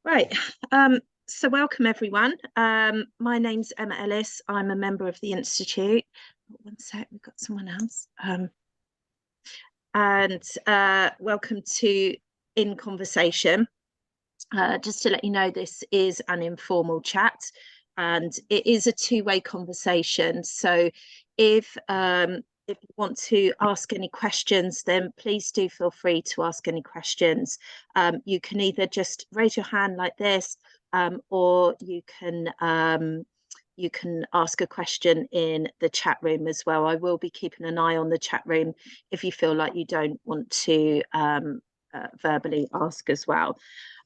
Right. So welcome everyone. My name's Emma Ellis. I'm a member of the Institute. One sec, we've got someone else. And welcome to In Conversation. Just to let you know, this is an informal chat and it is a two-way conversation. So if you want to ask any questions, then please do feel free to ask any questions. You can either just raise your hand like this, or you can ask a question in the chat room as well. I will be keeping an eye on the chat room if you feel like you don't want to verbally ask as well.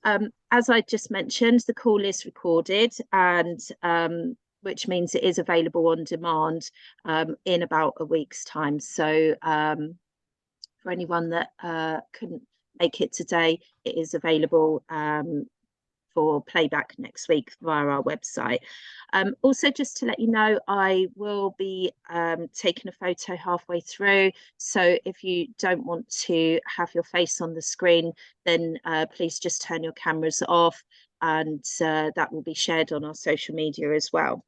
As I just mentioned, the call is recorded and which means it is available on demand in about a week's time. So for anyone that couldn't make it today, it is available for playback next week via our website. Also, just to let you know, I will be taking a photo halfway through. So if you don't want to have your face on the screen, then please just turn your cameras off, and that will be shared on our social media as well.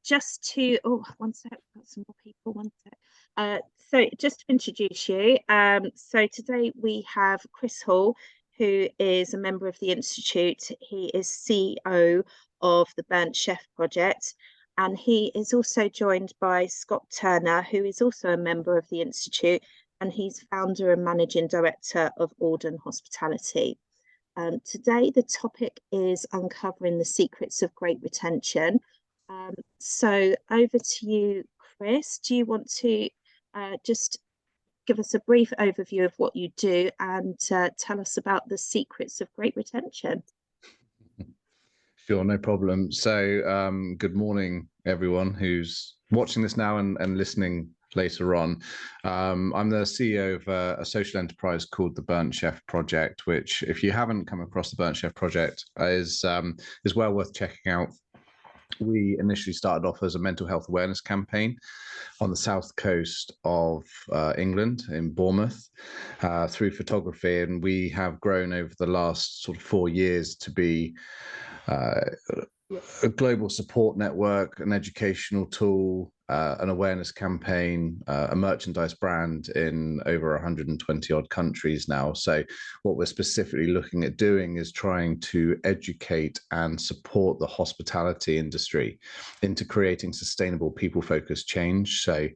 Just to, one sec, got some more people, one sec. So just to introduce you, so today we have Kris Hall, who is a member of the Institute. He is CEO of the Burnt Chef Project, and he is also joined by Scot Turner, who is also a member of the Institute, and he's founder and managing director of Auden Hospitality. Today, the topic is uncovering the secrets of great retention. So over to you, Kris. Do you want to just give us a brief overview of what you do and tell us about the secrets of great retention? Sure, no problem. So good morning, everyone who's watching this now and listening later on. I'm the CEO of a social enterprise called the Burnt Chef Project, which, if you haven't come across the Burnt Chef Project, is well worth checking out. We initially started off as a mental health awareness campaign on the south coast of England, in Bournemouth, through photography, and we have grown over the last sort of 4 years to be a global support network, an educational tool, an awareness campaign, a merchandise brand in over 120 odd countries now. So what we're specifically looking at doing is trying to educate and support the hospitality industry into creating sustainable, people-focused change. So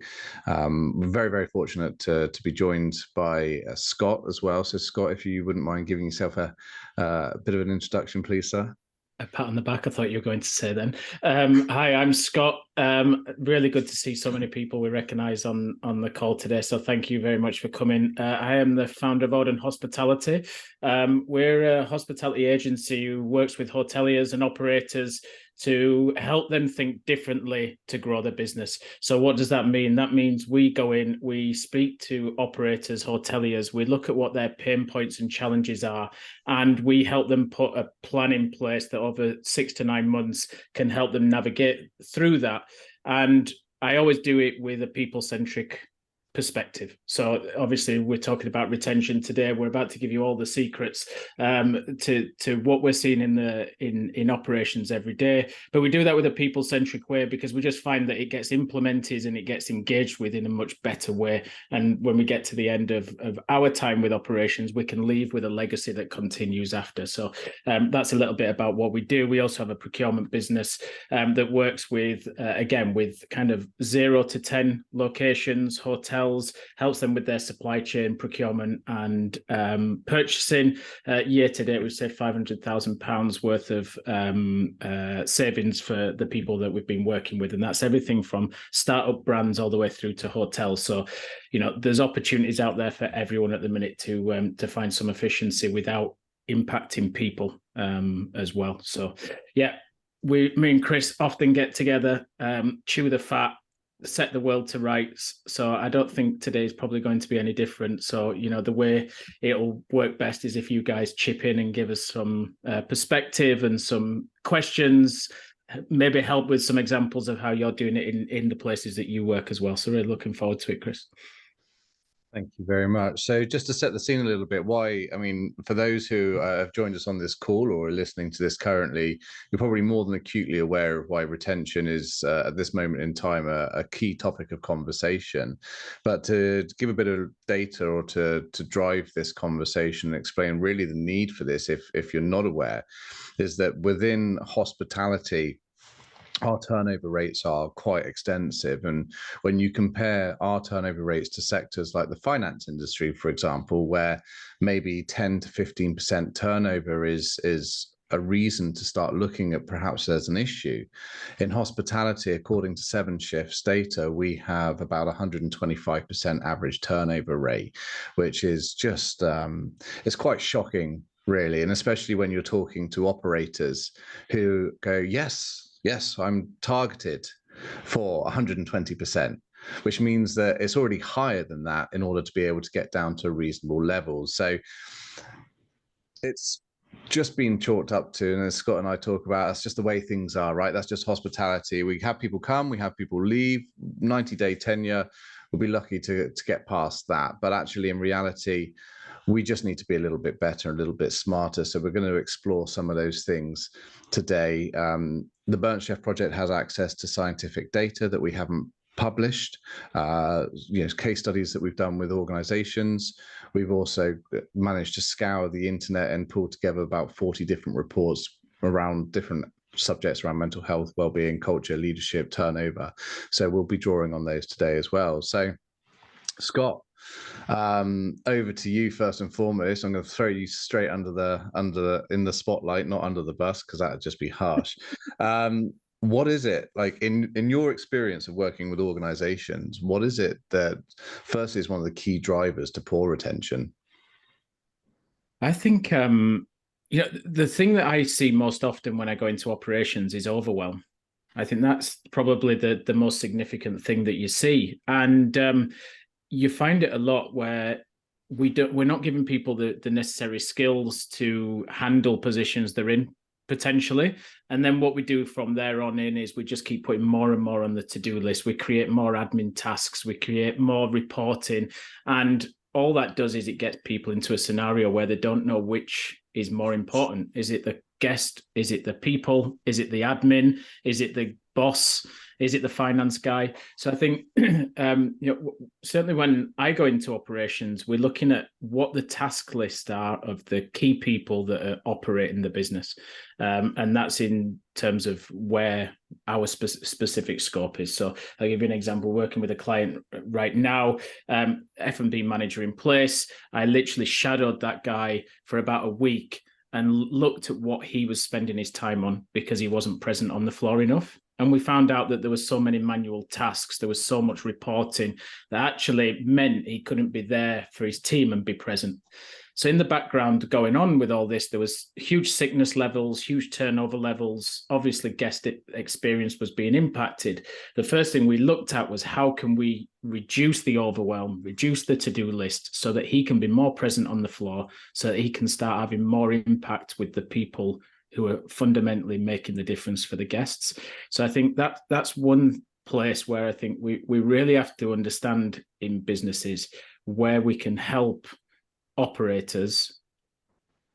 we're very, very fortunate to be joined by Scot as well. So Scot, if you wouldn't mind giving yourself a bit of an introduction, please, sir. A pat on the back, I thought you were going to say then. Hi, I'm Scot. Really good to see so many people we recognise on the call today. So thank you very much for coming. I am the founder of Auden Hospitality. We're a hospitality agency who works with hoteliers and operators to help them think differently to grow their business. So what does that mean? That means we go in, we speak to operators, hoteliers, we look at what their pain points and challenges are, and we help them put a plan in place that over 6 to 9 months can help them navigate through that. And I always do it with a people-centric perspective. So obviously we're talking about retention today. We're about to give you all the secrets to what we're seeing in operations every day, but we do that with a people-centric way because we just find that it gets implemented and it gets engaged with in a much better way. And when we get to the end of our time with operations, we can leave with a legacy that continues after. So that's a little bit about what we do. We also have a procurement business that works with again with kind of 0 to 10 locations, hotels, helps them with their supply chain, procurement and purchasing. Year to date, we've saved £500,000 worth of savings for the people that we've been working with. And that's everything from startup brands all the way through to hotels. So, you know, there's opportunities out there for everyone at the minute to find some efficiency without impacting people as well. So, yeah, me and Kris often get together, chew the fat, set the world to rights. So I don't think today is probably going to be any different. So, you know, the way it'll work best is if you guys chip in and give us some perspective and some questions, maybe help with some examples of how you're doing it in the places that you work as well. So really looking forward to it, Kris. Thank you very much. So just to set the scene a little bit, for those who have joined us on this call or are listening to this currently, you're probably more than acutely aware of why retention is at this moment in time a key topic of conversation. But to give a bit of data or to drive this conversation and explain really the need for this, if you're not aware, is that within hospitality, our turnover rates are quite extensive. And when you compare our turnover rates to sectors like the finance industry, for example, where maybe 10 to 15% turnover is a reason to start looking at perhaps there's an issue. In hospitality, according to 7 Shifts data, we have about 125% average turnover rate, which is just, it's quite shocking, really. And especially when you're talking to operators who go, yes, I'm targeted for 120%, which means that it's already higher than that in order to be able to get down to reasonable levels. So it's just been chalked up to, and as Scott and I talk about, that's just the way things are, right? That's just hospitality. We have people come, we have people leave, 90-day tenure. We'll be lucky to get past that. But actually, in reality, we just need to be a little bit better, a little bit smarter. So we're going to explore some of those things today. The Burnt Chef Project has access to scientific data that we haven't published, case studies that we've done with organizations. We've also managed to scour the internet and pull together about 40 different reports around different subjects around mental health, well-being, culture, leadership, turnover. So we'll be drawing on those today as well. So Scott, over to you first and foremost. I'm going to throw you straight in the spotlight, not under the bus, because that would just be harsh. What is it like in your experience of working with organizations? What is it that firstly is one of the key drivers to poor retention? I think the thing that I see most often when I go into operations is overwhelm. I think that's probably the most significant thing that you see, and you find it a lot where we're not giving people the necessary skills to handle positions they're in potentially. And then what we do from there on in is we just keep putting more and more on the to-do list. We create more admin tasks, we create more reporting, and all that does is it gets people into a scenario where they don't know which is more important. Is it the guest? Is it the people? Is it the admin? Is it the boss? Is it the finance guy? So I think, certainly when I go into operations, we're looking at what the task lists are of the key people that are operating the business. And that's in terms of where our specific scope is. So I'll give you an example. Working with a client right now, F&B manager in place. I literally shadowed that guy for about a week and looked at what he was spending his time on because he wasn't present on the floor enough. And we found out that there was so many manual tasks, there was so much reporting that actually meant he couldn't be there for his team and be present. So in the background going on with all this, there was huge sickness levels, huge turnover levels. Obviously, guest experience was being impacted. The first thing we looked at was how can we reduce the overwhelm, reduce the to-do list so that he can be more present on the floor, so that he can start having more impact with the people who are fundamentally making the difference for the guests. So I think that's one place where I think we really have to understand in businesses where we can help operators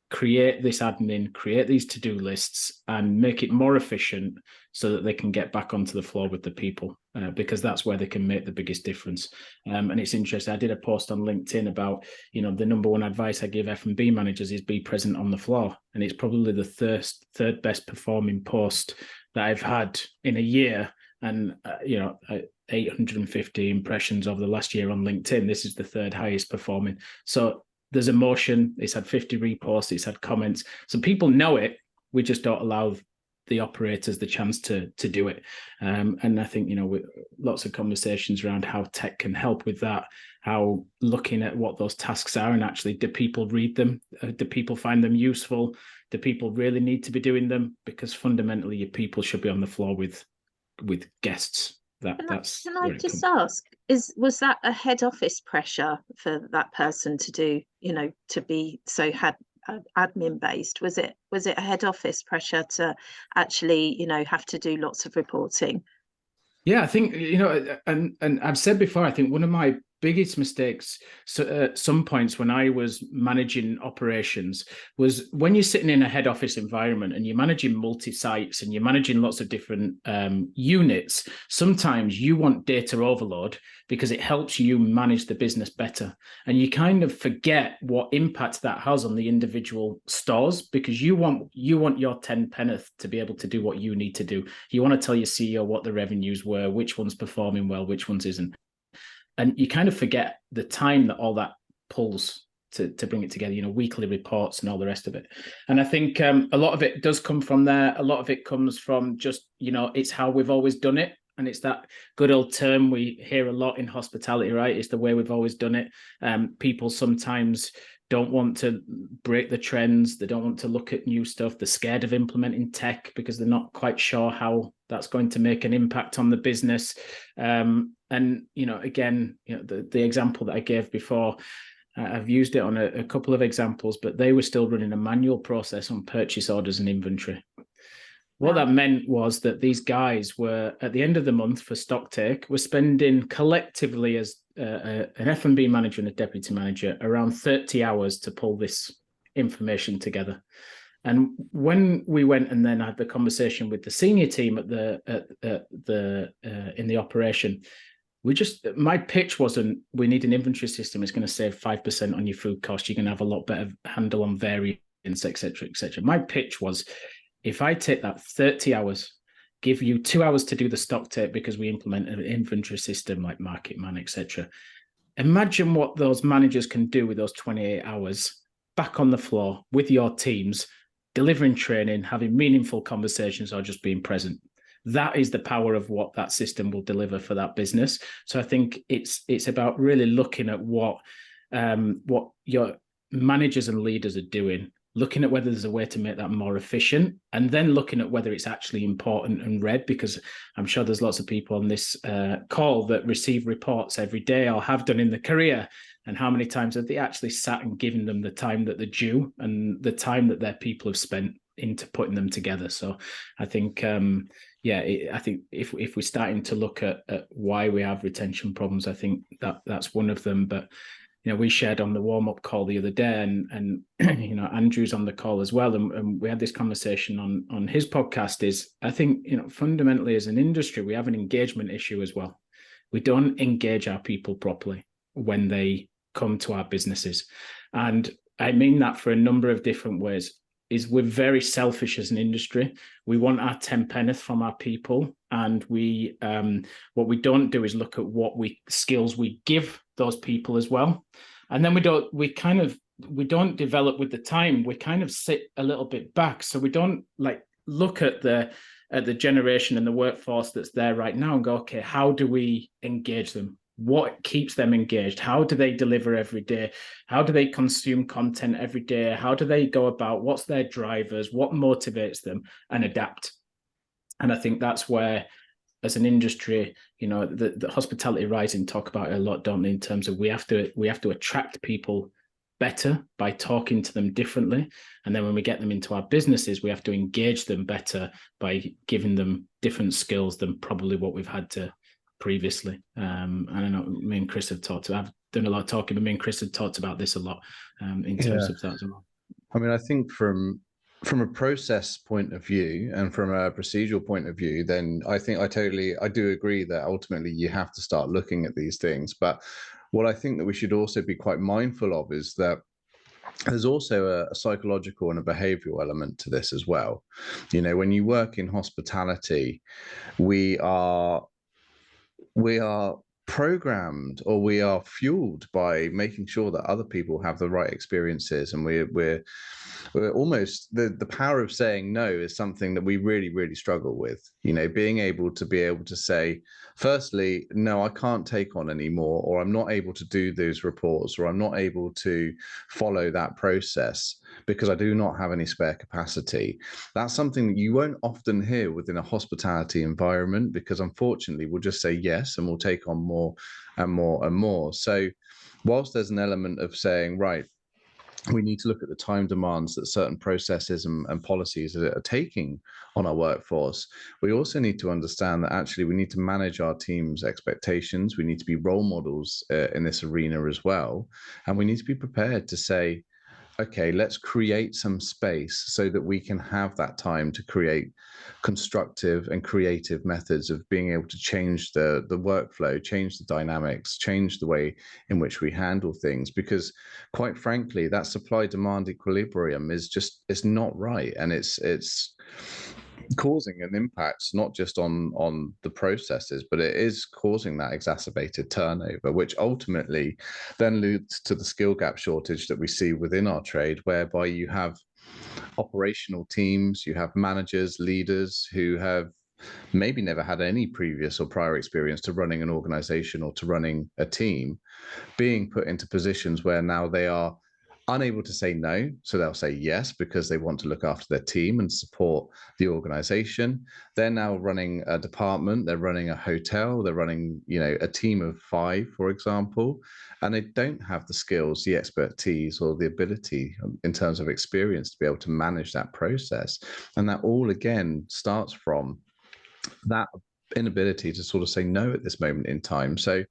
create this admin, create these to-do lists and make it more efficient so that they can get back onto the floor with the people, because that's where they can make the biggest difference. And it's interesting, I did a post on LinkedIn about, the number one advice I give F&B managers is be present on the floor. And it's probably the third best performing post that I've had in a year. And, 850 impressions over the last year on LinkedIn. This is the third highest performing. So there's emotion. It's had 50 reposts. It's had comments. So people know it. We just don't allow the operators the chance to do it. And I think, with lots of conversations around how tech can help with that, how looking at what those tasks are and actually do people read them? Do people find them useful? Do people really need to be doing them? Because fundamentally your people should be on the floor with guests. Can I just ask, was that a head office pressure for that person to do, to be so admin based? Was it a head office pressure to actually, have to do lots of reporting? Yeah, I think, and I've said before, I think one of my biggest mistakes at some points when I was managing operations was when you're sitting in a head office environment and you're managing multi-sites and you're managing lots of different units, sometimes you want data overload because it helps you manage the business better. And you kind of forget what impact that has on the individual stores, because you want your 10 penneth to be able to do what you need to do. You want to tell your CEO what the revenues were, which one's performing well, which ones isn't. And you kind of forget the time that all that pulls to bring it together, weekly reports and all the rest of it. And I think a lot of it does come from there. A lot of it comes from just, it's how we've always done it. And it's that good old term we hear a lot in hospitality, right? It's the way we've always done it. People sometimes don't want to break the trends. They don't want to look at new stuff. They're scared of implementing tech because they're not quite sure how that's going to make an impact on the business. And, again, the example that I gave before, I've used it on a couple of examples, but they were still running a manual process on purchase orders and inventory. What that meant was that these guys were, at the end of the month for stock take, were spending collectively as an F&B manager and a deputy manager around 30 hours to pull this information together. And when we went and then had the conversation with the senior team in the operation, my pitch wasn't, we need an inventory system. It's going to save 5% on your food cost. You're going to have a lot better handle on variance, et cetera, et cetera. My pitch was, if I take that 30 hours, give you 2 hours to do the stock take because we implement an inventory system like Market Man, et cetera. Imagine what those managers can do with those 28 hours back on the floor with your teams, delivering training, having meaningful conversations, or just being present. That is the power of what that system will deliver for that business. So I think it's about really looking at what your managers and leaders are doing, looking at whether there's a way to make that more efficient, and then looking at whether it's actually important and read, because I'm sure there's lots of people on this call that receive reports every day or have done in their career. And how many times have they actually sat and given them the time that they're due and the time that their people have spent into putting them together? So I think, I think if we're starting to look at why we have retention problems, I think that's one of them. But we shared on the warm-up call the other day, and Andrew's on the call as well, and we had this conversation on his podcast. Is, I think, fundamentally as an industry, we have an engagement issue as well. We don't engage our people properly when they come to our businesses, and I mean that for a number of different ways. Is we're very selfish as an industry. We want our 10 penneth from our people, and we what we don't do is look at what skills we give those people as well. And then we don't develop with the time. We kind of sit a little bit back, so we don't look at the generation and the workforce that's there right now and go, okay, how do we engage them? What keeps them engaged? How do they deliver every day? How do they consume content every day? How do they go about? What's their drivers? What motivates them? And adapt. And I think that's where, as an industry, the Hospitality Rising talk about it a lot, don't they, in terms of we have to attract people better by talking to them differently. And then when we get them into our businesses, we have to engage them better by giving them different skills than probably what we've had to previously. And I know me and Kris have I've done a lot of talking, but me and Kris have talked about this a lot in terms of that as well. I mean, I think from a process point of view and from a procedural point of view, then I think I do agree that ultimately you have to start looking at these things. But what I think that we should also be quite mindful of is that there's also a psychological and a behavioral element to this as well. When you work in hospitality, we are programmed, or we are fueled by making sure that other people have the right experiences, and we're almost, the power of saying no is something that we really, really struggle with. Being able to say, firstly, no, I can't take on anymore, or I'm not able to do those reports, or I'm not able to follow that process because I do not have any spare capacity. That's something that you won't often hear within a hospitality environment, because unfortunately we'll just say yes and we'll take on more and more and more. So whilst there's an element of saying, right, we need to look at the time demands that certain processes and policies are taking on our workforce. We also need to understand that actually we need to manage our team's expectations. We need to be role models in this arena as well. And we need to be prepared to say, okay, let's create some space so that we can have that time to create constructive and creative methods of being able to change the workflow, change the dynamics, change the way in which we handle things. Because quite frankly, that supply-demand equilibrium is just, it's not right. And it's causing an impact not just on the processes, but it is causing that exacerbated turnover, which ultimately then leads to the skill gap shortage that we see within our trade, whereby you have operational teams, you have managers, leaders who have maybe never had any previous or prior experience to running an organization or to running a team, being put into positions where now they are unable to say no, so they'll say yes because they want to look after their team and support the organization. They're now running a department, they're running a hotel, they're running, you know, a team of 5, for example, and they don't have the skills, the expertise, or the ability in terms of experience to be able to manage that process. And that all again starts from that inability to sort of say no at this moment in time. So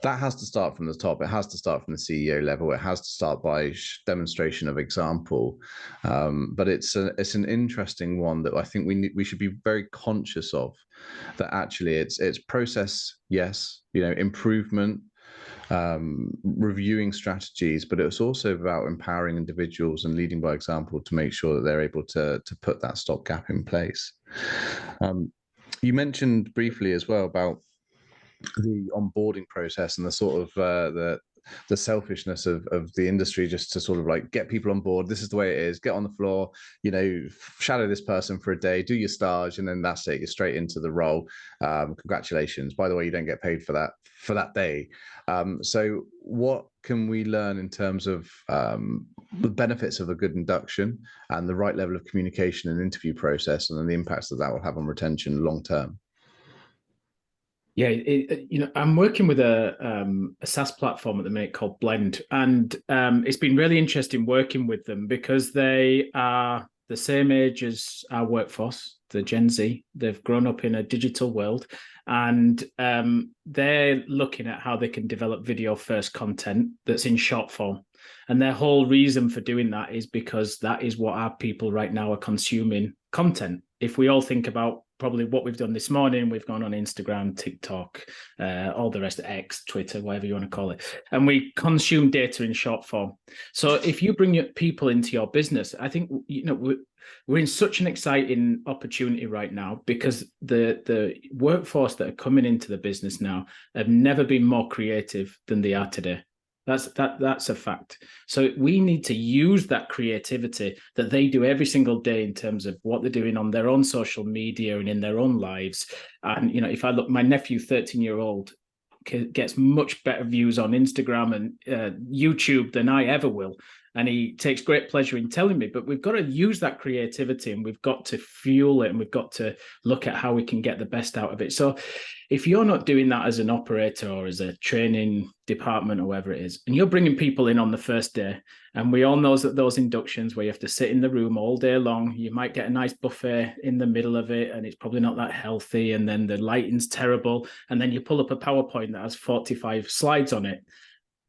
that has to start from the top. It has to start from the CEO level. It has to start by demonstration of example. But it's an interesting one that I think we should be very conscious of. That actually it's process, yes, you know, improvement, reviewing strategies, but it's also about empowering individuals and leading by example to make sure that they're able to put that stopgap in place. You mentioned briefly as well about the onboarding process and the sort of the selfishness of the industry, just to sort of like get people on board. This is the way it is. Get on the floor, you know, shadow this person for a day, do your stage, and then that's it. You're straight into the role. Congratulations. By the way, you don't get paid for that day. So what can we learn in terms of the benefits of a good induction and the right level of communication and interview process, and then the impacts that will have on retention long term? Yeah, you know, I'm working with a SaaS platform at the minute called Blend, and it's been really interesting working with them because they are the same age as our workforce, the Gen Z. They've grown up in a digital world, and they're looking at how they can develop video-first content that's in short form. And their whole reason for doing that is because that is what our people right now are consuming content. If we all think about probably what we've done this morning, we've gone on Instagram, TikTok, all the rest of X, Twitter, whatever you want to call it, and we consume data in short form. So if you bring your people into your business, I think, you know, we're in such an exciting opportunity right now because the workforce that are coming into the business now have never been more creative than they are today. That's a fact. So we need to use that creativity that they do every single day in terms of what they're doing on their own social media and in their own lives. And, you know, if I look, my nephew, 13-year-old, gets much better views on Instagram and YouTube than I ever will. And he takes great pleasure in telling me, but we've got to use that creativity and we've got to fuel it and we've got to look at how we can get the best out of it. So if you're not doing that as an operator or as a training department or whatever it is, and you're bringing people in on the first day, and we all know that those inductions where you have to sit in the room all day long, you might get a nice buffet in the middle of it and it's probably not that healthy, and then the lighting's terrible, and then you pull up a PowerPoint that has 45 slides on it.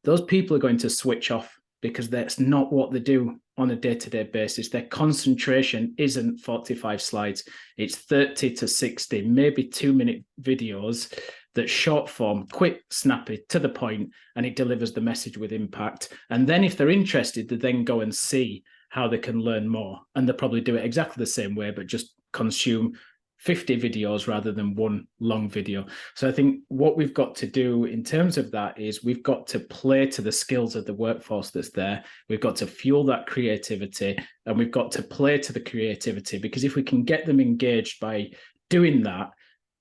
Those people are going to switch off because that's not what they do on a day-to-day basis. Their concentration isn't 45 slides. It's 30 to 60, maybe 2-minute videos that's short form, quick, snappy, to the point, and it delivers the message with impact. And then if they're interested, they then go and see how they can learn more. And they'll probably do it exactly the same way, but just consume 50 videos rather than one long video. So I think what we've got to do in terms of that is we've got to play to the skills of the workforce that's there. We've got to fuel that creativity, and we've got to play to the creativity, because if we can get them engaged by doing that,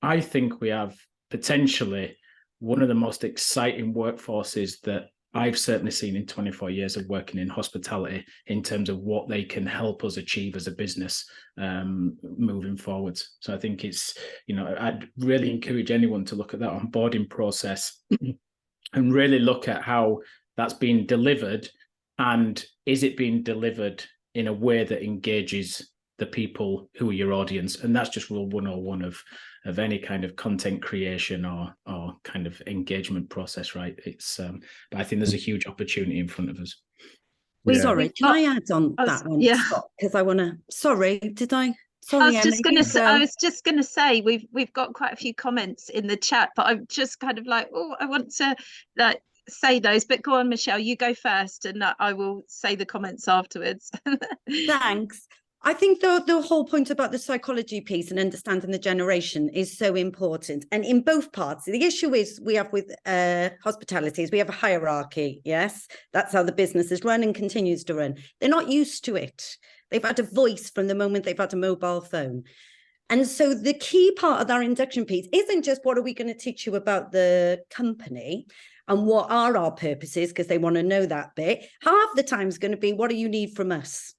I think we have potentially one of the most exciting workforces that I've certainly seen in 24 years of working in hospitality in terms of what they can help us achieve as a business moving forwards. So I think it's, you know, I'd really encourage anyone to look at that onboarding process and really look at how that's being delivered and is it being delivered in a way that engages the people who are your audience? And that's just rule 101 of any kind of content creation or kind of engagement process, right? It's but I think there's a huge opportunity in front of us. Sorry, can I add on that one, Scott? Because I want to. Sorry, did I? Sorry, I was just gonna say we've got quite a few comments in the chat, but I'm just kind of like, oh, I want to say those. But go on, Michelle, you go first, and I will say the comments afterwards. Thanks. I think the whole point about the psychology piece and understanding the generation is so important. And in both parts, the issue is we have with hospitality is we have a hierarchy. Yes, that's how the business is run and continues to run. They're not used to it. They've had a voice from the moment they've had a mobile phone. And so the key part of our induction piece isn't just what are we going to teach you about the company and what are our purposes, because they want to know that bit. Half the time is going to be, what do you need from us?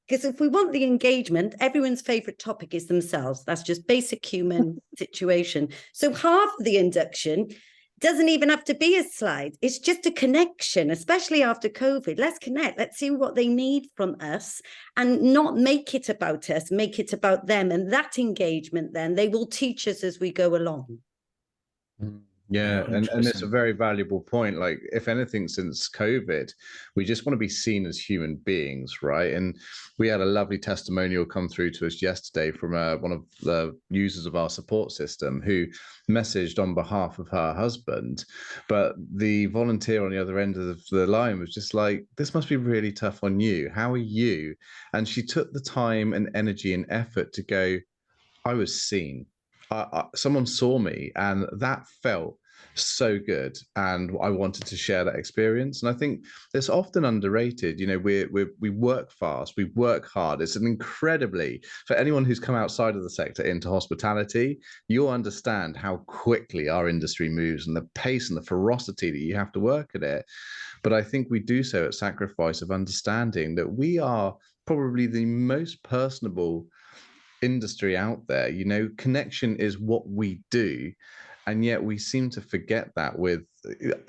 Because if we want the engagement, everyone's favorite topic is themselves. That's just basic human situation. So half of the induction doesn't even have to be a slide. It's just a connection, especially after COVID. Let's connect. Let's see what they need from us and not make it about us, make it about them. And that engagement, then they will teach us as we go along. Yeah, and it's a very valuable point. Like, if anything, since COVID, we just want to be seen as human beings, right? And we had a lovely testimonial come through to us yesterday from one of the users of our support system who messaged on behalf of her husband, but the volunteer on the other end of the line was just like, this must be really tough on you. How are you? And she took the time and energy and effort to go, I was seen. Someone saw me, and that felt so good, and I wanted to share that experience. And I think it's often underrated. You know, we work fast, we work hard. It's an incredibly, for anyone who's come outside of the sector into hospitality, you'll understand how quickly our industry moves and the pace and the ferocity that you have to work at it. But I think we do so at sacrifice of understanding that we are probably the most personable industry out there. You know, connection is what we do, and yet we seem to forget that with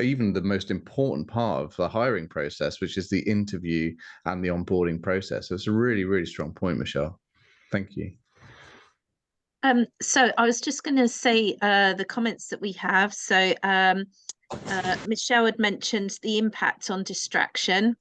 even the most important part of the hiring process, which is the interview and the onboarding process. So it's a really, really strong point, Michelle. Thank you. So I was just going to say the comments that we have. So Michelle had mentioned the impact on distraction.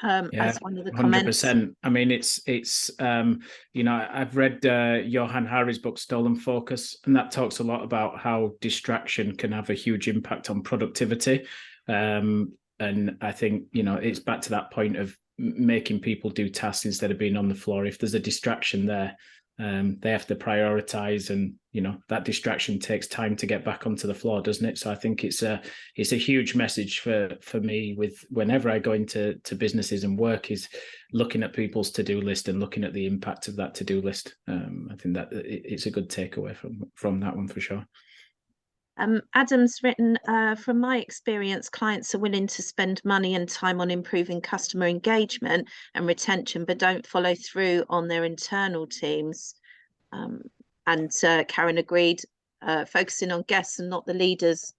As one of the comments. 100%. I mean, it's you know, I've read Johan Hari's book Stolen Focus, and that talks a lot about how distraction can have a huge impact on productivity. And I think, you know, it's back to that point of making people do tasks instead of being on the floor. If there's a distraction there, they have to prioritize, and you know, that distraction takes time to get back onto the floor, doesn't it? So I think it's a huge message for me with whenever I go into businesses and work, is looking at people's to-do list and looking at the impact of that to-do list. I think that it's a good takeaway from that one for sure. Adam's written, from my experience, clients are willing to spend money and time on improving customer engagement and retention, but don't follow through on their internal teams. And Karen agreed, focusing on guests and not the leaders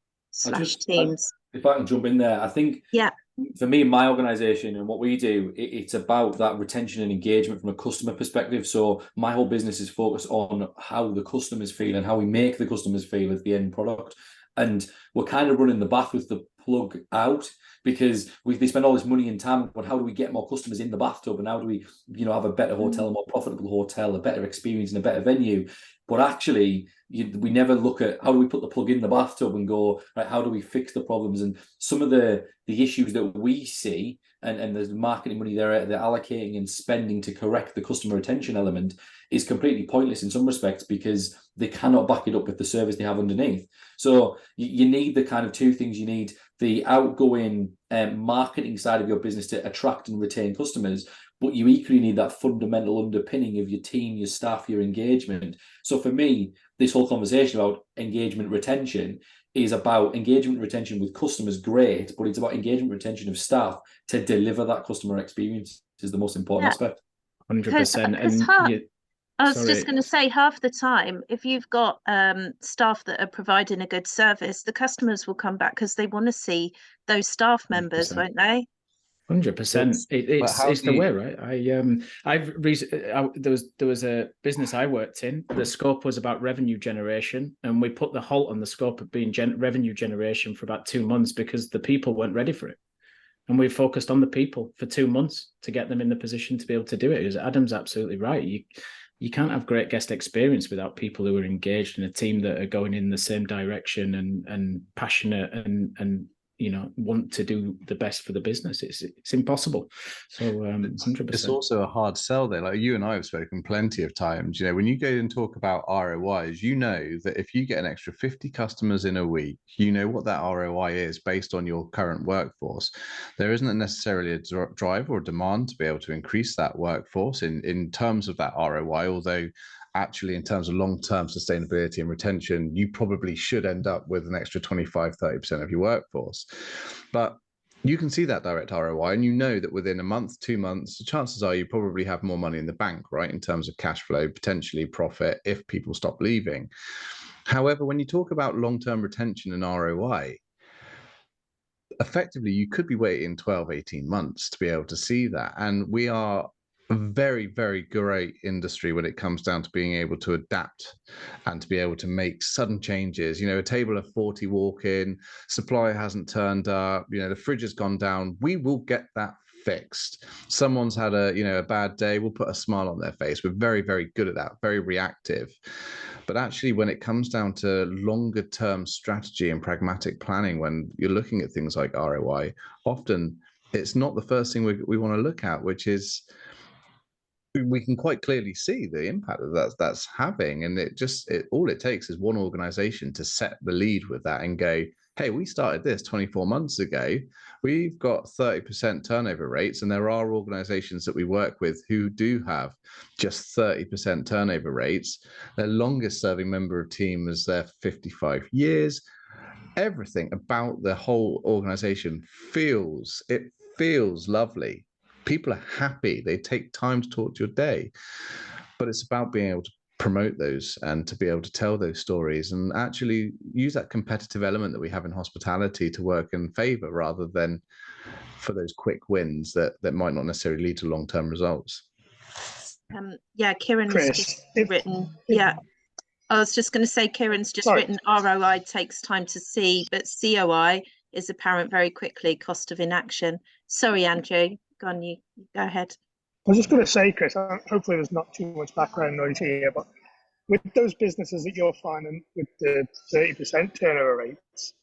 / teams. If I can jump in there, I think for me, my organisation and what we do, it's about that retention and engagement from a customer perspective. So my whole business is focused on how the customers feel and how we make the customers feel as the end product. And we're kind of running the bath with the plug out, because they spend all this money and time on how do we get more customers in the bathtub, and how do we, you know, have a better hotel, a more profitable hotel, a better experience and a better venue. But actually, we never look at how do we put the plug in the bathtub and go, right, how do we fix the problems? And some of the issues that we see, and there's marketing money they're allocating and spending to correct the customer retention element, is completely pointless in some respects, because they cannot back it up with the service they have underneath. So you need the kind of two things. You need the outgoing marketing side of your business to attract and retain customers, but you equally need that fundamental underpinning of your team, your staff, your engagement. So for me, this whole conversation about engagement retention is about engagement retention with customers, great, but it's about engagement retention of staff to deliver that customer experience is the most important aspect. 100%. I was just going to say, half the time, if you've got staff that are providing a good service, the customers will come back because they want to see those staff members, 100%. won't they? 100%. It's the way, right? There was a business I worked in. The scope was about revenue generation, and we put the halt on the scope of being revenue generation for about 2 months because the people weren't ready for it. And we focused on the people for 2 months to get them in the position to be able to do it. Because Adam's absolutely right. You can't have great guest experience without people who are engaged in a team that are going in the same direction and passionate and want to do the best for the business. It's impossible. So 100%. It's also a hard sell there. Like you and I have spoken plenty of times. When you go and talk about ROIs, that if you get an extra 50 customers in a week, you know what that ROI is based on your current workforce. There isn't necessarily a drive or demand to be able to increase that workforce in terms of that ROI, although actually in terms of long-term sustainability and retention, you probably should end up with an extra 25-30% of your workforce. But you can see that direct ROI, and you know that within a month, 2 months, the chances are you probably have more money in the bank, right, in terms of cash flow, potentially profit if people stop leaving. However, when you talk about long-term retention and ROI, effectively you could be waiting 12, 18 months to be able to see that. And we are a very, very great industry when it comes down to being able to adapt and to be able to make sudden changes. A table of 40 walk in, supplier hasn't turned up, the fridge has gone down. We will get that fixed. Someone's had a bad day, we'll put a smile on their face. We're very, very good at that, very reactive. But actually, when it comes down to longer term strategy and pragmatic planning, when you're looking at things like ROI, often it's not the first thing we want to look at, which is we can quite clearly see the impact that that's having. And all it takes is one organization to set the lead with that and go, hey, we started this 24 months ago. We've got 30% turnover rates. And there are organizations that we work with who do have just 30% turnover rates. Their longest serving member of team is there 55 years. Everything about the whole organization feels lovely. People are happy. They take time to talk to your day. But it's about being able to promote those and to be able to tell those stories and actually use that competitive element that we have in hospitality to work in favor rather than for those quick wins that might not necessarily lead to long-term results. Kieran's just written. I was just going to say, Kieran's just written ROI takes time to see, but COI is apparent very quickly, cost of inaction. Sorry, Andrew. Go on, you go ahead. I was just going to say, Kris, hopefully there's not too much background noise here, but with those businesses that you're finding with the 30% turnover rates,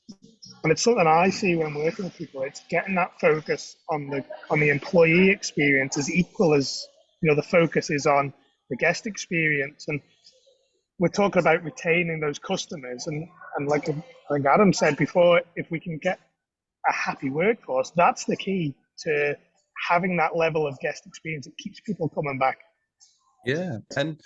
and it's something I see when working with people, it's getting that focus on the employee experience as equal as the focus is on the guest experience. And we're talking about retaining those customers, and like I think Adam said before, if we can get a happy workforce, that's the key to having that level of guest experience. It keeps people coming back. Yeah. And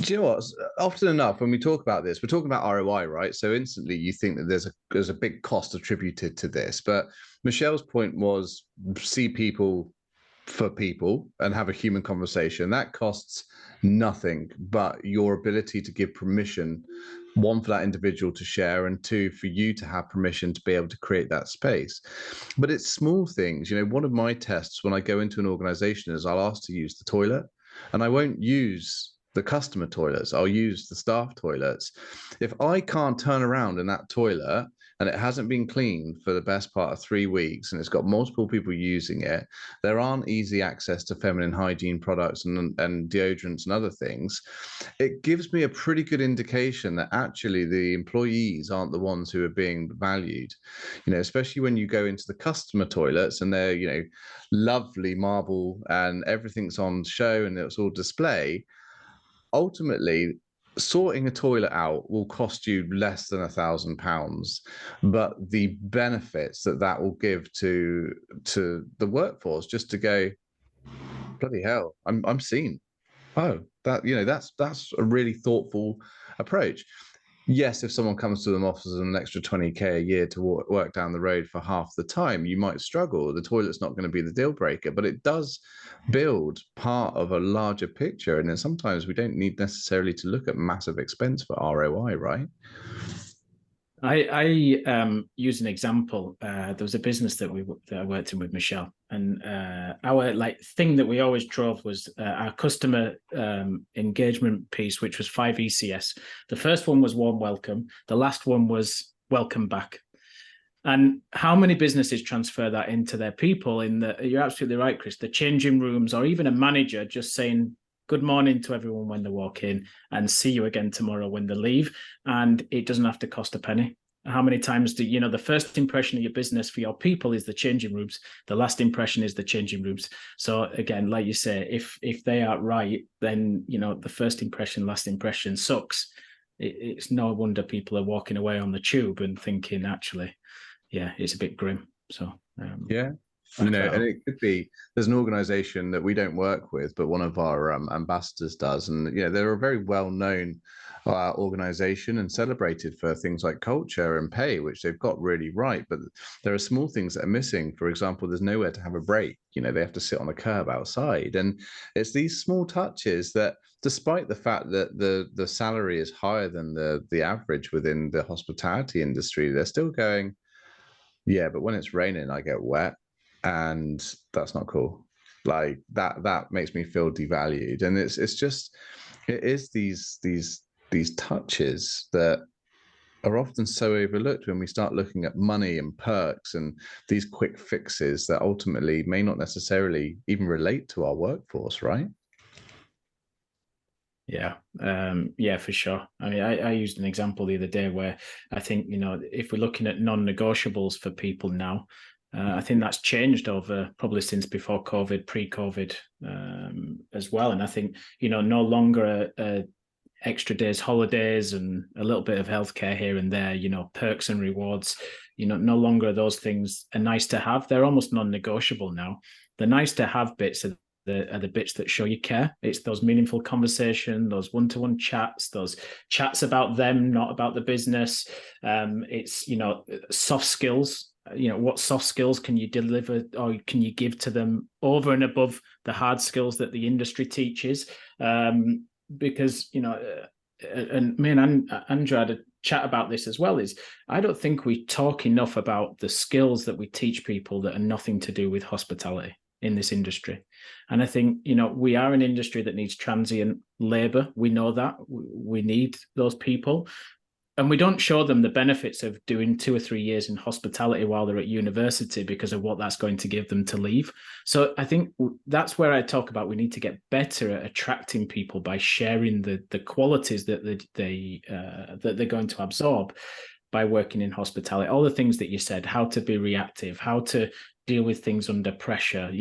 do you know what? Often enough, when we talk about this, we're talking about ROI, right? So instantly you think that there's a big cost attributed to this. But Michelle's point was see people for people and have a human conversation. That costs nothing but your ability to give permission, one, for that individual to share, and two, for you to have permission to be able to create that space. But it's small things. One of my tests when I go into an organization is I'll ask to use the toilet, and I won't use the customer toilets. I'll use the staff toilets. If I can't turn around in that toilet and it hasn't been cleaned for the best part of 3 weeks and it's got multiple people using it, there aren't easy access to feminine hygiene products and deodorants and other things, it gives me a pretty good indication that actually the employees aren't the ones who are being valued. Especially when you go into the customer toilets and they're, lovely marble and everything's on show and it's all display. Ultimately, sorting a toilet out will cost you less than £1,000, but the benefits that will give to the workforce, just to go, bloody hell, I'm seen. Oh, that's a really thoughtful approach. yes, if someone comes to them offers an extra 20k a year to work down the road for half the time, you might struggle. The toilet's not going to be the deal breaker, but it does build part of a larger picture. And then sometimes we don't need necessarily to look at massive expense for ROI, right? I use an example. There was a business that I worked in with Michelle, and our thing that we always drove was our customer engagement piece, which was 5 ECS. The first one was warm welcome. The last one was welcome back. And how many businesses transfer that into their people? You're absolutely right, Kris. The changing rooms, or even a manager just saying good morning to everyone when they walk in and see you again tomorrow when they leave. And it doesn't have to cost a penny. How many times the first impression of your business for your people is the changing rooms. The last impression is the changing rooms. So again, like you say, if they are right, then, the first impression, last impression sucks. It's no wonder people are walking away on the tube and thinking, actually, yeah, it's a bit grim. So yeah. And it could be, there's an organization that we don't work with, but one of our ambassadors does. And, they're a very well-known organization and celebrated for things like culture and pay, which they've got really right. But there are small things that are missing. For example, there's nowhere to have a break. They have to sit on the curb outside. And it's these small touches that, despite the fact that the salary is higher than the average within the hospitality industry, they're still going, yeah, but when it's raining, I get wet. And that's not cool. Like that makes me feel devalued. And it is these touches that are often so overlooked when we start looking at money and perks and these quick fixes that ultimately may not necessarily even relate to our workforce, right? Yeah, for sure. I mean, I used an example the other day where I think, if we're looking at non-negotiables for people now, I think that's changed over probably since before COVID, pre-COVID as well. And I think, no longer extra days, holidays, and a little bit of healthcare here and there, perks and rewards, no longer those things are nice to have. They're almost non-negotiable now. The nice to have bits are the bits that show you care. It's those meaningful conversation, those one-to-one chats, those chats about them, not about the business. It's, soft skills. What soft skills can you deliver or can you give to them over and above the hard skills that the industry teaches? Because, and me and Andrew had a chat about this as well, is I don't think we talk enough about the skills that we teach people that are nothing to do with hospitality in this industry. And I think, we are an industry that needs transient labor. We know that. We need those people. And we don't show them the benefits of doing 2 or 3 years in hospitality while they're at university because of what that's going to give them to leave. So I think that's where I talk about we need to get better at attracting people by sharing the qualities that they're going to absorb by working in hospitality. All the things that you said, how to be reactive, how to deal with things under pressure,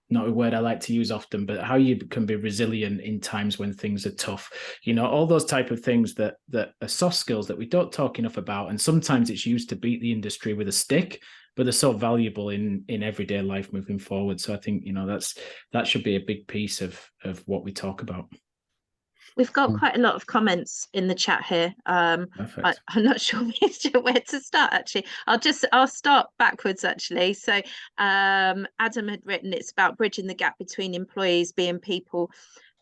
not a word I like to use often, but how you can be resilient in times when things are tough, all those type of things that are soft skills that we don't talk enough about. And sometimes it's used to beat the industry with a stick, but they're so valuable in everyday life moving forward. So I think, that should be a big piece of what we talk about. We've got quite a lot of comments in the chat here. I'm not sure where to start, actually. I'll start backwards, actually. So Adam had written, it's about bridging the gap between employees being people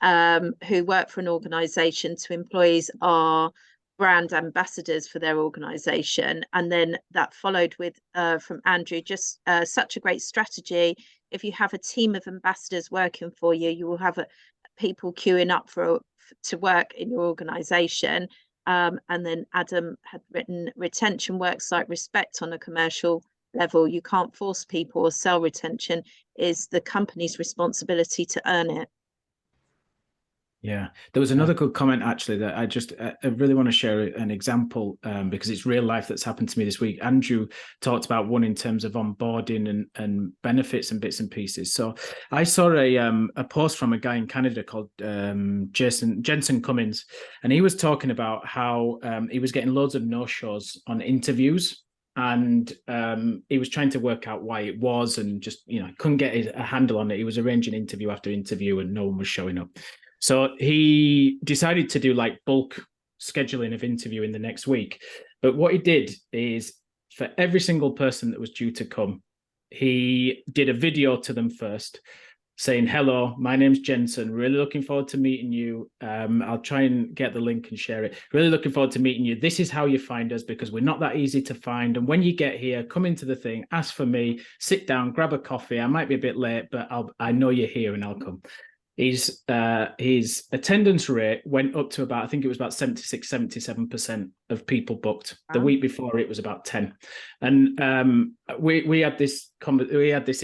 who work for an organisation to employees are brand ambassadors for their organisation. And then that followed with, from Andrew, just such a great strategy. If you have a team of ambassadors working for you, you will have people queuing up to work in your organization. And then Adam had written, retention works like respect on a commercial level. You can't force people or sell retention. Is the company's responsibility to earn it. Yeah, there was another good comment actually that I really want to share an example because it's real life that's happened to me this week. Andrew talked about one in terms of onboarding and benefits and bits and pieces. So I saw a post from a guy in Canada called Jensen Cummins, and he was talking about how he was getting loads of no-shows on interviews. And he was trying to work out why it was, and just couldn't get a handle on it. He was arranging interview after interview and no one was showing up. So he decided to do like bulk scheduling of interviewing the next week. But what he did is, for every single person that was due to come, he did a video to them first, saying, hello, my name's Jensen. Really looking forward to meeting you. I'll try and get the link and share it. Really looking forward to meeting you. This is how you find us, because we're not that easy to find. And when you get here, come into the thing, ask for me, sit down, grab a coffee. I might be a bit late, but I know you're here and I'll come. His attendance rate went up to about, I think it was about 76, 77% of people booked. Wow. The week before it was about 10. And we had this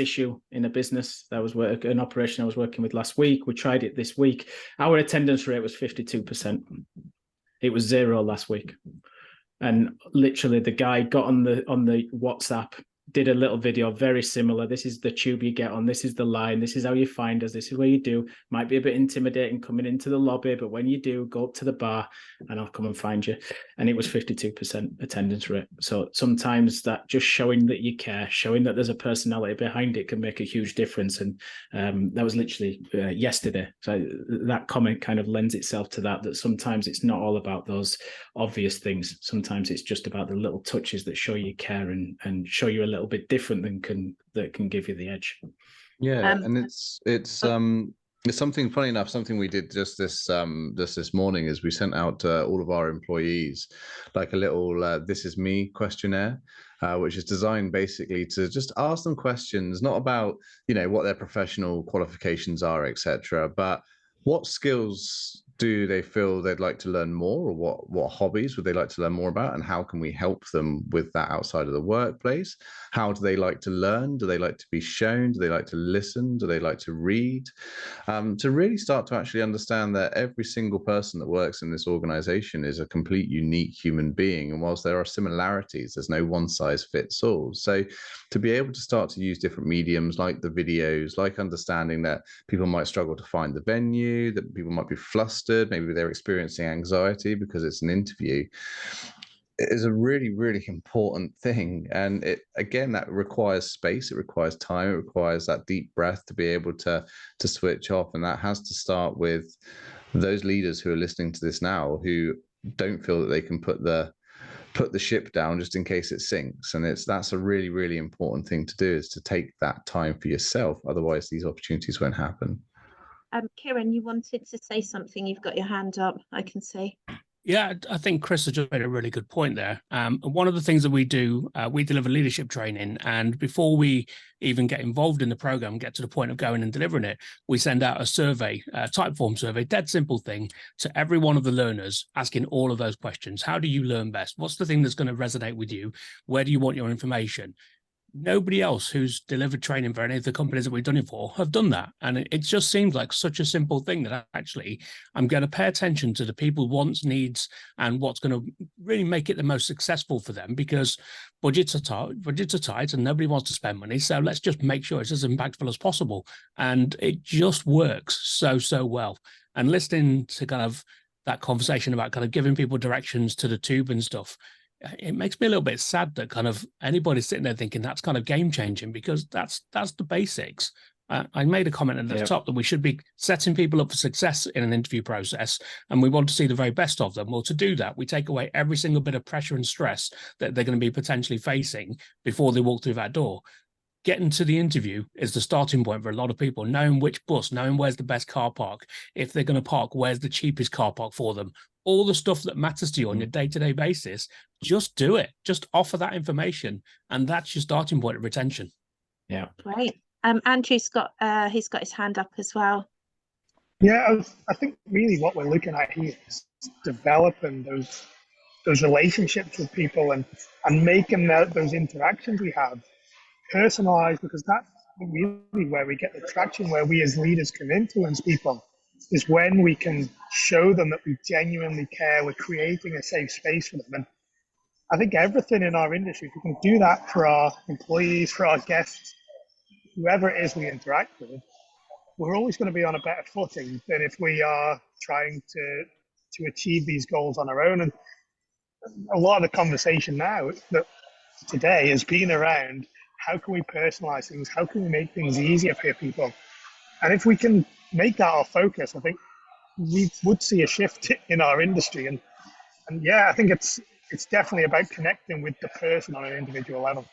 issue in a business that was an operation I was working with last week. We tried it this week. Our attendance rate was 52%. It was 0 last week. And literally the guy got on the WhatsApp, did a little video very similar. This is the tube you get on. This is the line. This is how you find us. This is where you do. Might be a bit intimidating coming into the lobby, but when you do, go up to the bar and I'll come and find you. And it was 52% attendance rate. So sometimes that just showing that you care, showing that there's a personality behind it can make a huge difference. And that was literally yesterday. So that comment kind of lends itself to that sometimes it's not all about those obvious things. Sometimes it's just about the little touches that show you care and show you a little bit different that can give you the edge. Yeah, and it's something, funny enough, something we did just this morning is we sent out to all of our employees like a little "This is me" questionnaire, which is designed basically to just ask them questions, not about what their professional qualifications are, etc., but what skills do they feel they'd like to learn more, or what hobbies would they like to learn more about, and how can we help them with that outside of the workplace? How do they like to learn? Do they like to be shown? Do they like to listen? Do they like to read? To really start to actually understand that every single person that works in this organization is a complete unique human being, and whilst there are similarities, there's no one size fits all. So to be able to start to use different mediums like the videos, like understanding that people might struggle to find the venue, that people might be flustered, maybe they're experiencing anxiety because it's an interview, it is a really, really important thing. And that requires space, it requires time, it requires that deep breath to be able to switch off. And that has to start with those leaders who are listening to this now, who don't feel that they can put the ship down just in case it sinks. And that's a really, really important thing to do, is to take that time for yourself. Otherwise these opportunities won't happen. Kieran, you wanted to say something. You've got your hand up, I can see. Yeah, I think Kris has just made a really good point there. One of the things that we do, we deliver leadership training, and before we even get involved in the program, get to the point of going and delivering it, we send out a survey, a type form survey, dead simple thing, to every one of the learners, asking all of those questions. How do you learn best? What's the thing that's going to resonate with you? Where do you want your information? Nobody else who's delivered training for any of the companies that we've done it for have done that. And it just seems like such a simple thing that actually I'm going to pay attention to the people wants, needs, and what's going to really make it the most successful for them, because budgets are tight and nobody wants to spend money. So let's just make sure it's as impactful as possible. And it just works so well. And listening to kind of that conversation about kind of giving people directions to the tube and stuff, it makes me a little bit sad that kind of anybody's sitting there thinking that's kind of game changing, because that's the basics. I made a comment at the top that we should be setting people up for success in an interview process, and we want to see the very best of them. Well, to do that, we take away every single bit of pressure and stress that they're going to be potentially facing before they walk through that door. Getting to the interview is the starting point for a lot of people, knowing which bus, knowing where's the best car park. If they're going to park, where's the cheapest car park for them? All the stuff that matters to you on your day-to-day basis, just do it. Just offer that information, and that's your starting point of retention. Yeah. Great. Andrew's got he's got his hand up as well. Yeah, I think really what we're looking at here is developing those relationships with people and making those interactions we have personalized, because that's really where we get the traction, where we as leaders can influence people, is when we can show them that we genuinely care, we're creating a safe space for them. And I think everything in our industry, if we can do that for our employees, for our guests, whoever it is we interact with, we're always going to be on a better footing than if we are trying to achieve these goals on our own. And a lot of the conversation now that today has been around, how can we personalize things? How can we make things easier for people? And if we can make that our focus, I think we would see a shift in our industry. And And yeah, I think it's definitely about connecting with the person on an individual level.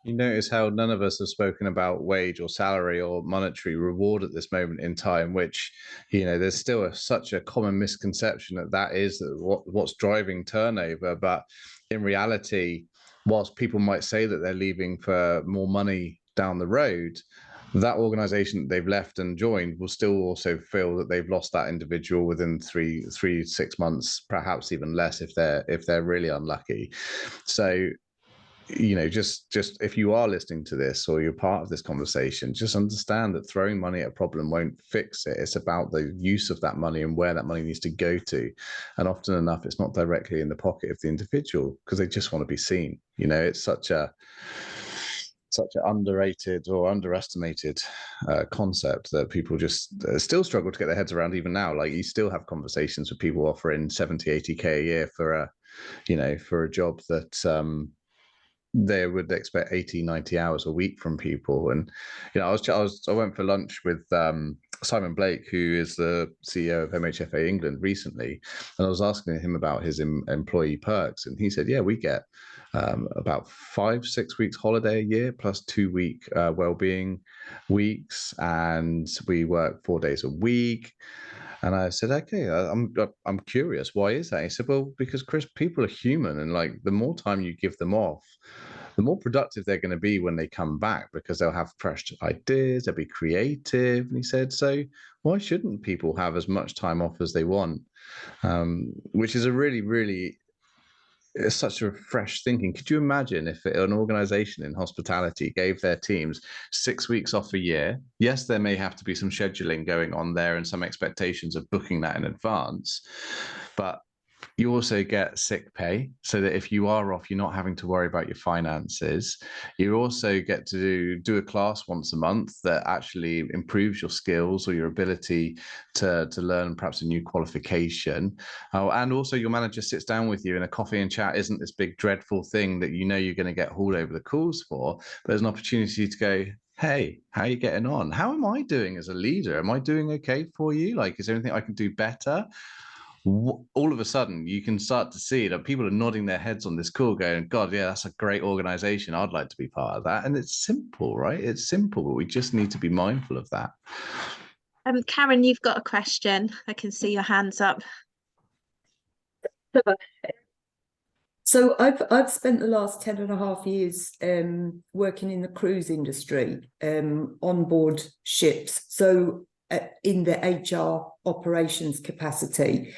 You notice how none of us have spoken about wage or salary or monetary reward at this moment in time, which, there's still such a common misconception that is what's driving turnover. But in reality, whilst people might say that they're leaving for more money down the road, that organization that they've left and joined will still also feel that they've lost that individual within 6 months, perhaps even less if they're really unlucky. So, just if you are listening to this or you're part of this conversation, just understand that throwing money at a problem won't fix it. It's about the use of that money and where that money needs to go to. And often enough, it's not directly in the pocket of the individual because they just want to be seen. It's such an underrated or underestimated concept that people just still struggle to get their heads around even now. Like, you still have conversations with people offering 70, 80K a year for a job that they would expect 80, 90 hours a week from people. And I went for lunch with Simon Blake, who is the CEO of MHFA England, recently, and I was asking him about his employee perks, and he said, yeah, we get about 5-6 weeks holiday a year plus 2-week well-being weeks, and we work 4 days a week. And I said, okay, I'm curious, why is that? He said, well, because Kris, people are human, and like, the more time you give them off, the more productive they're going to be when they come back, because they'll have fresh ideas, they'll be creative. And he said, so why shouldn't people have as much time off as they want? Which is a really, really, it's such a fresh thinking. Could you imagine if an organization in hospitality gave their teams 6 weeks off a year? Yes, there may have to be some scheduling going on there and some expectations of booking that in advance, but you also get sick pay, so that if you are off, you're not having to worry about your finances. You also get to do a class once a month that actually improves your skills or your ability to learn perhaps a new qualification. And also, your manager sits down with you, and a coffee and chat isn't this big dreadful thing that you're going to get hauled over the coals for. But there's an opportunity to go, hey, how are you getting on? How am I doing as a leader? Am I doing okay for you? Like, is there anything I can do better? All of a sudden, you can start to see that people are nodding their heads on this call going, God, yeah, that's a great organization. I'd like to be part of that. And it's simple, right? It's simple, but we just need to be mindful of that. Karen, you've got a question. I can see your hands up. So I've spent the last 10.5 years working in the cruise industry, on board ships. So in the HR operations capacity.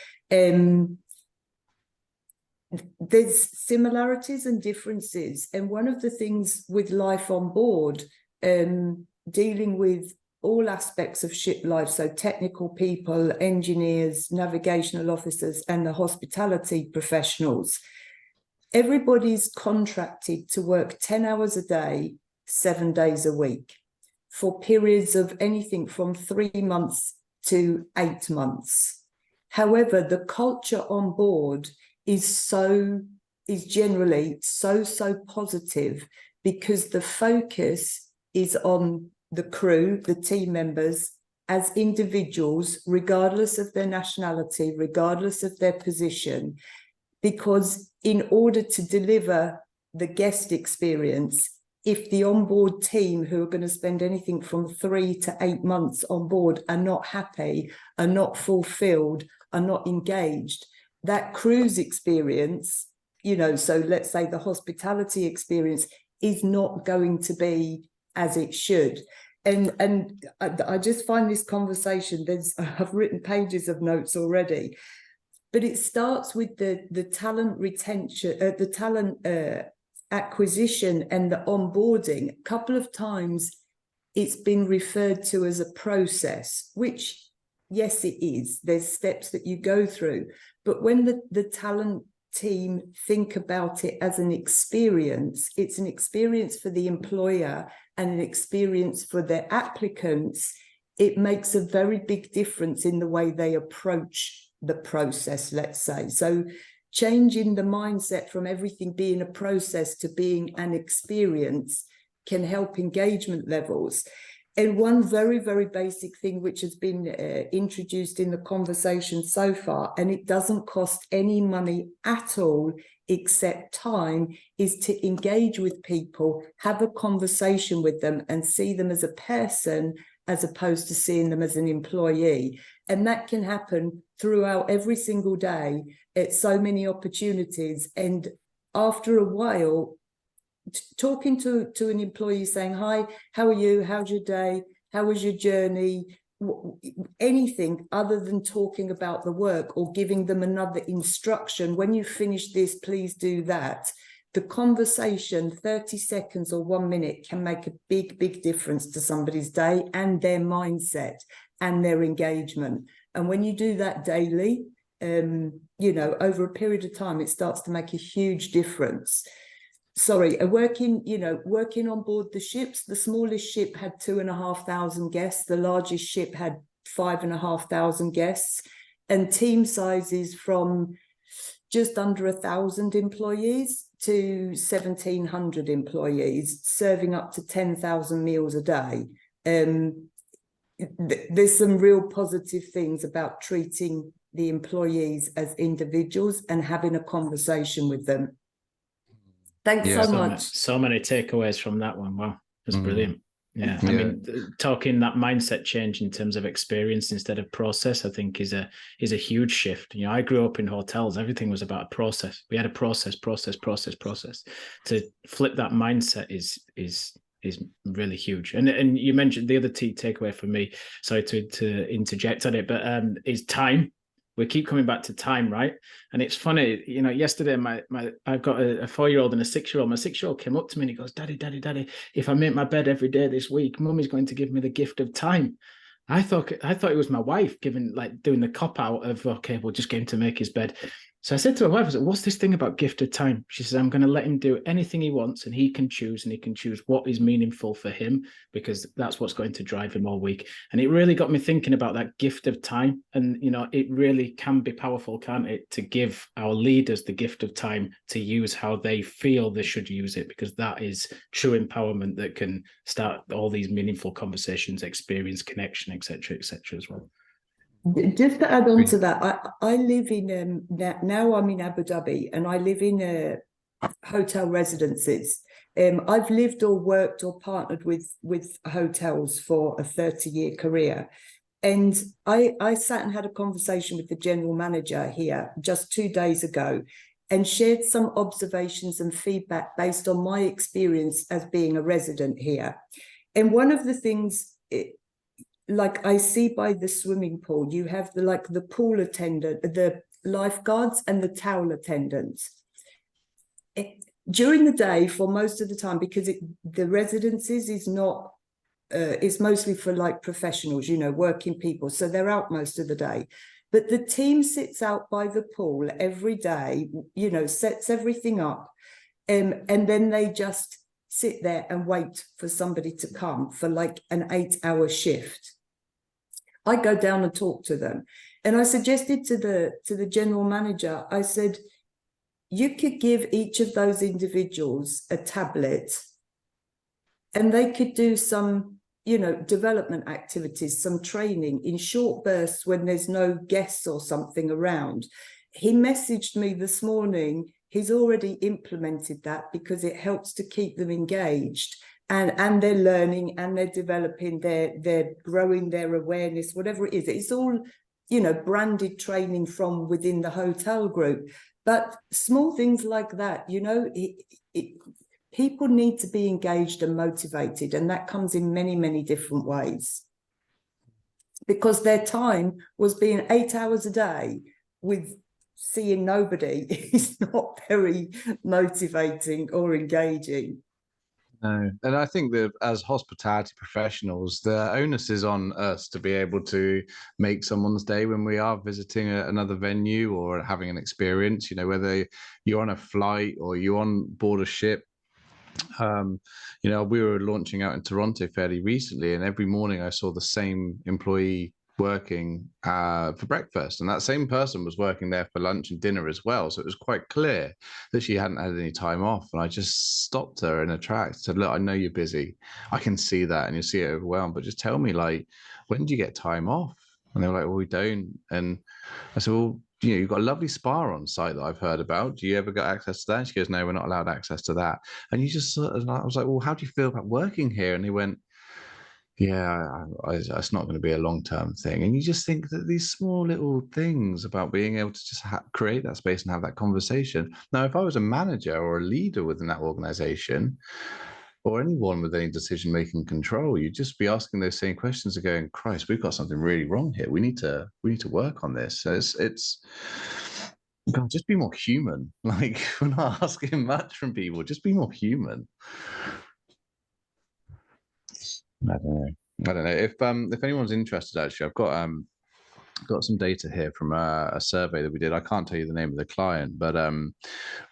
There's similarities and differences, and one of the things with life on board, dealing with all aspects of ship life, so technical people, engineers, navigational officers, and the hospitality professionals, everybody's contracted to work 10 hours a day, 7 days a week, for periods of anything from 3 months to 8 months. However, the culture on board is generally so positive, because the focus is on the crew, the team members, as individuals, regardless of their nationality, regardless of their position, because in order to deliver the guest experience, if the onboard team, who are going to spend anything from 3 to 8 months on board, are not happy, are not fulfilled, are not engaged, that cruise experience, so let's say the hospitality experience, is not going to be as it should. And I just find this conversation, I've written pages of notes already, but it starts with the talent retention, the talent acquisition and the onboarding. A couple of times it's been referred to as a process, which, yes, it is. There's steps that you go through. But when the talent team think about it as an experience, it's an experience for the employer and an experience for their applicants. It makes a very big difference in the way they approach the process, let's say. So changing the mindset from everything being a process to being an experience can help engagement levels. And one very, very basic thing which has been introduced in the conversation so far, and it doesn't cost any money at all except time, is to engage with people, have a conversation with them and see them as a person as opposed to seeing them as an employee. And that can happen throughout every single day at so many opportunities. And after a while, talking to an employee saying, hi, how are you? How's your day? How was your journey? Anything other than talking about the work or giving them another instruction. When you finish this, please do that. The conversation, 30 seconds or 1 minute, can make a big, big difference to somebody's day and their mindset and their engagement. And when you do that daily, you know, over a period of time, it starts to make a huge difference. Sorry, working on board the ships, the smallest ship had 2,500 guests, the largest ship had 5,500 guests, and team sizes from just under 1,000 employees to 1,700 employees, serving up to 10,000 meals a day. There's some real positive things about treating the employees as individuals and having a conversation with them. Thanks so much. So many takeaways from that one. Wow, that's brilliant. Yeah, I mean, talking that mindset change in terms of experience instead of process, I think is a huge shift. You know, I grew up in hotels. Everything was about a process. We had a process. To flip that mindset is really huge. And you mentioned the other takeaway for me. Sorry to interject on it, but is time. We keep coming back to time, right? And it's funny, you know, yesterday I've got a 4-year-old and a 6-year-old. My 6-year-old came up to me and he goes, Daddy, if I make my bed every day this week, Mummy's going to give me the gift of time. I thought it was my wife doing the cop out of, okay, we'll just get him to make his bed. So I said to my wife, I said, what's this thing about gift of time? She says, I'm going to let him do anything he wants and he can choose what is meaningful for him, because that's what's going to drive him all week. And it really got me thinking about that gift of time. And, you know, it really can be powerful, can't it, to give our leaders the gift of time to use how they feel they should use it, because that is true empowerment that can start all these meaningful conversations, experience, connection, etc., as well. Just to add on to that, I live in now I'm in Abu Dhabi and I live in hotel residences. I've lived or worked or partnered with hotels for a 30-year career. And I sat and had a conversation with the general manager here just 2 days ago and shared some observations and feedback based on my experience as being a resident here. And one of the things, like I see by the swimming pool, you have the pool attendant, the lifeguards and the towel attendants. During the day, for most of the time, because the residences is not, it's mostly for like professionals, you know, working people. So they're out most of the day. But the team sits out by the pool every day, you know, sets everything up. And then they just sit there and wait for somebody to come for like an 8-hour shift. I go down and talk to them. And I suggested to the general manager, I said, you could give each of those individuals a tablet and they could do some, you know, development activities, some training in short bursts when there's no guests or something around. He messaged me this morning. He's already implemented that because it helps to keep them engaged. And they're learning and they're developing, they're growing their awareness, whatever it is. It's all, you know, branded training from within the hotel group. But small things like that, you know, people need to be engaged and motivated. And that comes in many, many different ways. Because their time was being 8 hours a day with seeing nobody is not very motivating or engaging. No, and I think that as hospitality professionals, the onus is on us to be able to make someone's day when we are visiting another venue or having an experience, you know, whether you're on a flight or you're on board a ship. You know, we were launching out in Toronto fairly recently, and every morning I saw the same employee working for breakfast, and that same person was working there for lunch and dinner as well. So it was quite clear that she hadn't had any time off. And I just stopped her in her tracks, said, look, I know you're busy, I can see that, and you see it overwhelmed, but just tell me, like, when do you get time off? And they were like, well, we don't. And I said, well, you know, you've got a lovely spa on site that I've heard about. Do you ever get access to that? And she goes, no, we're not allowed access to that. And you just sort of, I was like, well, how do you feel about working here? And he went, yeah, it's not going to be a long-term thing. And you just think that these small little things about being able to just create that space and have that conversation. Now, if I was a manager or a leader within that organization, or anyone with any decision-making control, you'd just be asking those same questions and going, Christ, we've got something really wrong here. We need to work on this. So it's God, just be more human. Like, we're not asking much from people. Just be more human. I don't know if anyone's interested. Actually, I've got some data here from a survey that we did. I can't tell you the name of the client, but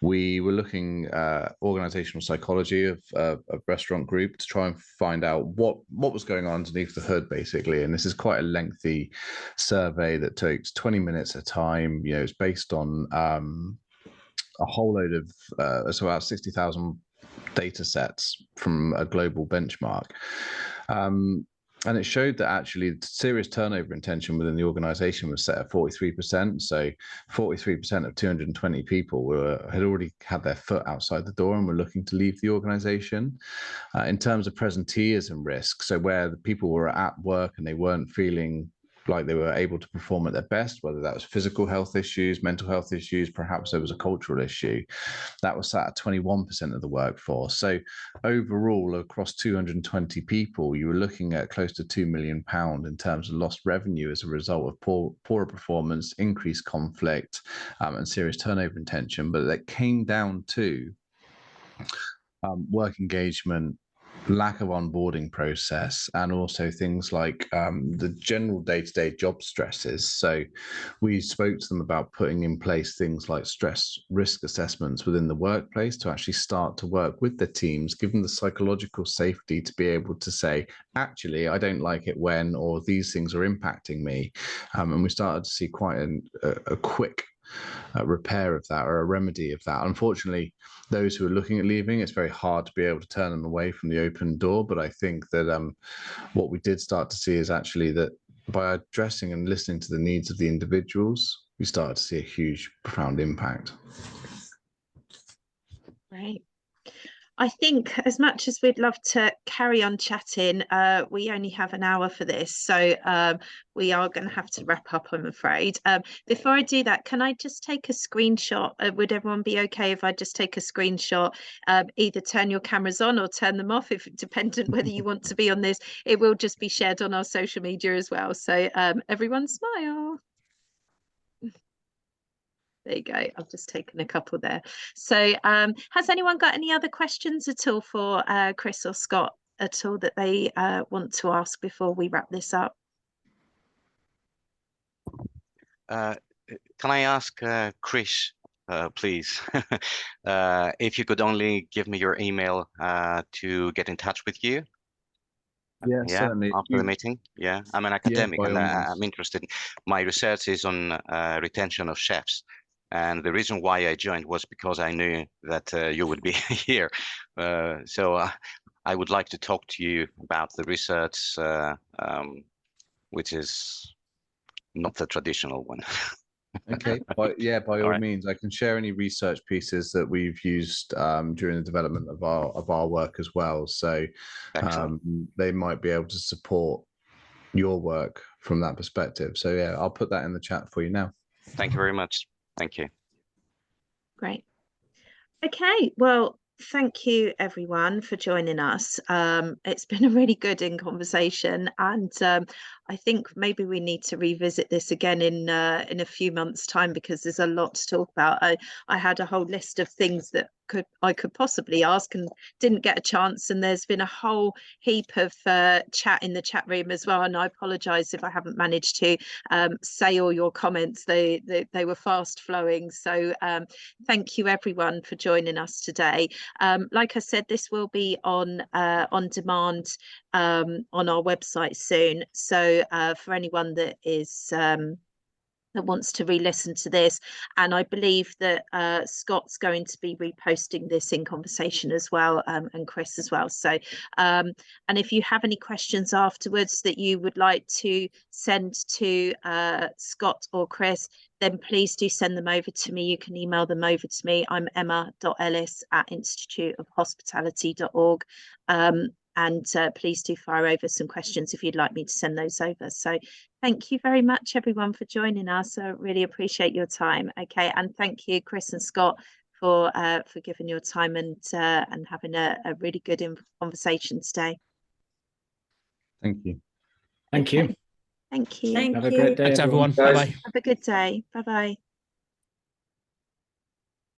we were looking at organizational psychology of a restaurant group to try and find out what was going on underneath the hood, basically. And this is quite a lengthy survey that takes 20 minutes at a time. You know, it's based on a whole load of it's about 60,000 data sets from a global benchmark. And it showed that actually serious turnover intention within the organization was set at 43%. So 43% of 220 people had already had their foot outside the door and were looking to leave the organization. In terms of presenteeism risk, so where the people were at work and they weren't feeling like they were able to perform at their best, whether that was physical health issues, mental health issues, perhaps there was a cultural issue, that was sat at 21% of the workforce. So overall, across 220 people, you were looking at close to £2 million in terms of lost revenue as a result of poorer performance, increased conflict, and serious turnover intention. But that came down to work engagement, lack of onboarding process, and also things like the general day-to-day job stresses. So we spoke to them about putting in place things like stress risk assessments within the workplace to actually start to work with the teams, give them the psychological safety to be able to say, actually, I don't like it when, or these things are impacting me. And we started to see quite a quick repair of that, or a remedy of that. Unfortunately, those who are looking at leaving, it's very hard to be able to turn them away from the open door. But I think that what we did start to see is actually that by addressing and listening to the needs of the individuals, we started to see a huge, profound impact. Right. I think as much as we'd love to carry on chatting, we only have an hour for this. So we are going to have to wrap up, I'm afraid. Before I do that, can I just take a screenshot? Would everyone be okay if I just take a screenshot? Either turn your cameras on or turn them off, if dependent whether you want to be on this. It will just be shared on our social media as well. So everyone smile. There you go. I've just taken a couple there. So has anyone got any other questions at all for Kris or Scot at all that they want to ask before we wrap this up? Can I ask Kris, please, if you could only give me your email to get in touch with you? Yeah, certainly. After the meeting. Yeah, I'm an academic, and I'm interested. My research is on retention of chefs. And the reason why I joined was because I knew that you would be here. So I would like to talk to you about the research, which is not the traditional one. Okay, by all means, I can share any research pieces that we've used during the development of our work as well. So they might be able to support your work from that perspective. So yeah, I'll put that in the chat for you now. Thank you very much. Thank you. Great. Okay, well, thank you everyone for joining us. It's been a really good conversation, and I think maybe we need to revisit this again in a few months' time, because there's a lot to talk about. I had a whole list of things that I could possibly ask and didn't get a chance, and there's been a whole heap of chat in the chat room as well, and I apologize if I haven't managed to say all your comments. They were fast flowing, so thank you everyone for joining us today. Like I said, this will be on demand on our website soon, so So for anyone that is that wants to re-listen to this, and I believe that Scott's going to be reposting this in conversation as well, and Kris as well. So and if you have any questions afterwards that you would like to send to Scott or Kris, then please do send them over to me. You can email them over to me. I'm emma.ellis@instituteofhospitality.org. And please do fire over some questions if you'd like me to send those over. So thank you very much, everyone, for joining us. I really appreciate your time. Okay, and thank you, Kris and Scott, for giving your time and having a really good conversation today. Thank you. Thank you. Thank you. Thank Have a you. great day, Thanks, everyone. Guys. Bye-bye. Have a good day. Bye-bye.